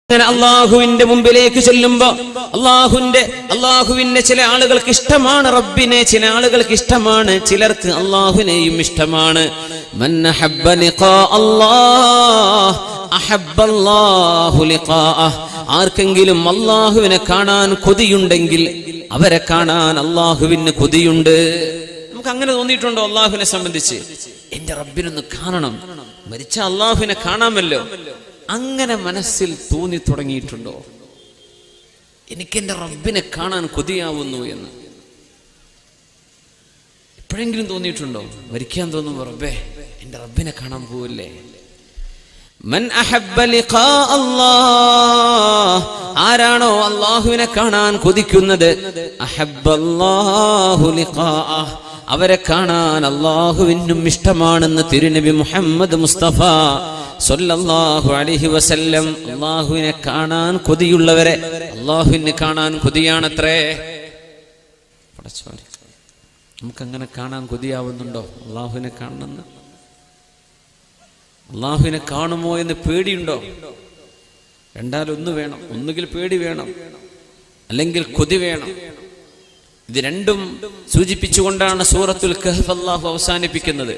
അങ്ങനെ അള്ളാഹുവിന്റെ മുമ്പിലേക്ക് ചെല്ലുമ്പോ അള്ളാഹുവിനെ ചില ആളുകൾക്ക് ഇഷ്ടമാണ്, റബ്ബിനെ ചില ആളുകൾക്ക് ഇഷ്ടമാണ്, ചിലർക്ക് അള്ളാഹുവിനെയും ഇഷ്ടമാണ്. മൻ അഹബ്ബ ലിഖാ അല്ലാഹ് അഹബ്ബ അല്ലാഹു ലിഖാഅഹ്. ആർക്കെങ്കിലും അള്ളാഹുവിനെ കാണാൻ കൊതിയുണ്ടെങ്കിൽ അവരെ കാണാൻ അള്ളാഹുവിന് കൊതിയുണ്ട്. നമുക്ക് അങ്ങനെ തോന്നിയിട്ടുണ്ടോ? അള്ളാഹുവിനെ സംബന്ധിച്ച് എന്റെ റബ്ബിനൊന്ന് കാണണം, മരിച്ച അള്ളാഹുവിനെ കാണാമല്ലോ, അങ്ങനെ മനസ്സിൽ തോന്നി തുടങ്ങിയിട്ടുണ്ടോ? എനിക്കെന്റെ റബ്ബിനെ കാണാൻ കൊതിയാവുന്നു എന്ന് എപ്പോഴെങ്കിലും തോന്നിയിട്ടുണ്ടോ? മരിക്കാൻ തോന്നുമ്പോ റബ്ബേ എന്റെ റബ്ബിനെ കാണാൻ പോവല്ലേ. മൻ അഹബ്ബ ലിഖാ അല്ലാഹ്, ആരാണോ അല്ലാഹുവിനെ കാണാൻ കൊതിക്കുന്നത്, അഹബ്ബല്ലാഹു ലിഖാഅഹ്, അവരെ കാണാൻ അല്ലാഹുവിനും ഇഷ്ടമാണെന്ന് തിരുനബി മുഹമ്മദ് മുസ്തഫ സല്ലല്ലാഹു അലൈഹി വസല്ലം. അല്ലാഹുവിനെ കാണാൻ കൊതിയുള്ളവരെ അല്ലാഹുവിനെ കാണാൻ കൊതിയാണത്രേ. നമുക്കങ്ങനെ കാണാൻ കൊതിയാവുന്നുണ്ടോ? അല്ലാഹുവിനെ കാണണമെന്ന്, അല്ലാഹുവിനെ കാണുമോ എന്ന് പേടിയുണ്ടോ? രണ്ടാലൊന്ന് വേണം, ഒന്നുകിൽ പേടി വേണം, അല്ലെങ്കിൽ കൊതി വേണം. ഇത് രണ്ടും സൂചിപ്പിച്ചുകൊണ്ടാണ് സൂറത്തുൽ കഹ്ഫ് അല്ലാഹു അവസാനിപ്പിക്കുന്നത്.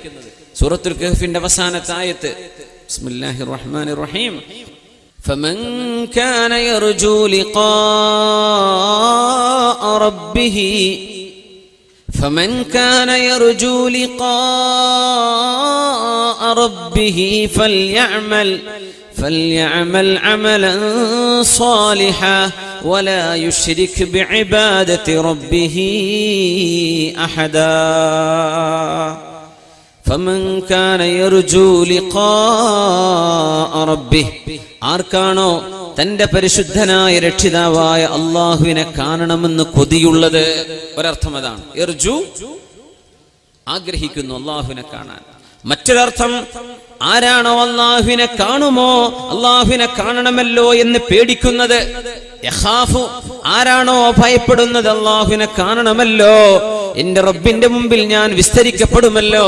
സൂറത്തുൽ കഹ്ഫിന്റെ അവസാനത്തെ ആയത്ത് ബിസ്മില്ലാഹിർ റഹ്മാനിർ റഹീം. ഫമൻ കാന യർജു ലിഖാഅ റബ്ബിഹി فمن كان يرجو لقاء ربه فليعمل عملا صالحا ولا يشرك بعبادة ربه أحدا. فمن كان يرجو لقاء ربه, ആർക്കാണോ തന്റെ പരിശുദ്ധനായ രക്ഷിതാവായ അള്ളാഹുവിനെ കാണണമെന്ന് കൊതിയുള്ളത്, ഒരർത്ഥം അതാണ്. ഇർജു, ആഗ്രഹിക്കുന്നു അള്ളാഹുവിനെ കാണാൻ. മറ്റൊരർത്ഥം, ആരാണോ അള്ളാഹുവിനെ കാണുമോ, അള്ളാഹുവിനെ കാണണമല്ലോ എന്ന് പേടിക്കുന്നത്, യഖാഫു, ആരാണോ ഭയപ്പെടുന്നത് അള്ളാഹുവിനെ കാണണമല്ലോ, എന്റെ റബ്ബിന്റെ മുമ്പിൽ ഞാൻ വിസ്തരിക്കപ്പെടുമല്ലോ,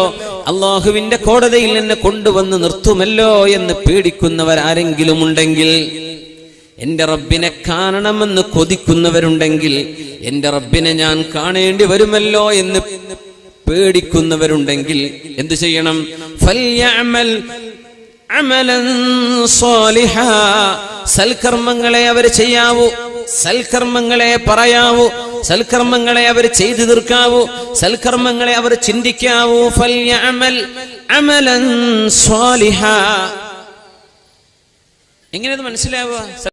അള്ളാഹുവിന്റെ കോടതിയിൽ എന്നെ കൊണ്ടുവന്ന് നിർത്തുമല്ലോ എന്ന് പേടിക്കുന്നവരാരെങ്കിലും ഉണ്ടെങ്കിൽ, എന്റെ റബ്ബിനെ കാണണമെന്ന് കൊതിക്കുന്നവരുണ്ടെങ്കിൽ, എന്റെ റബ്ബിനെ ഞാൻ കാണേണ്ടി വരുമല്ലോ എന്ന് പേടിക്കുന്നവരുണ്ടെങ്കിൽ എന്തു ചെയ്യണം? ഫൽയഅമൽ അമലൻ സ്വാലിഹാ, സൽക്കർമ്മങ്ങളെ അവർ ചെയ്യാവൂ, സൽക്കർമ്മങ്ങളെ പറയാവൂ, സൽക്കർമ്മങ്ങളെ അവർ ചെയ്തു തീർക്കാവൂ, സൽക്കർമ്മങ്ങളെ അവർ ചിന്തിക്കാവൂ. ഫൽയഅമൽ അമലൻ സ്വാലിഹാ. എങ്ങനെയത് മനസ്സിലാവുക?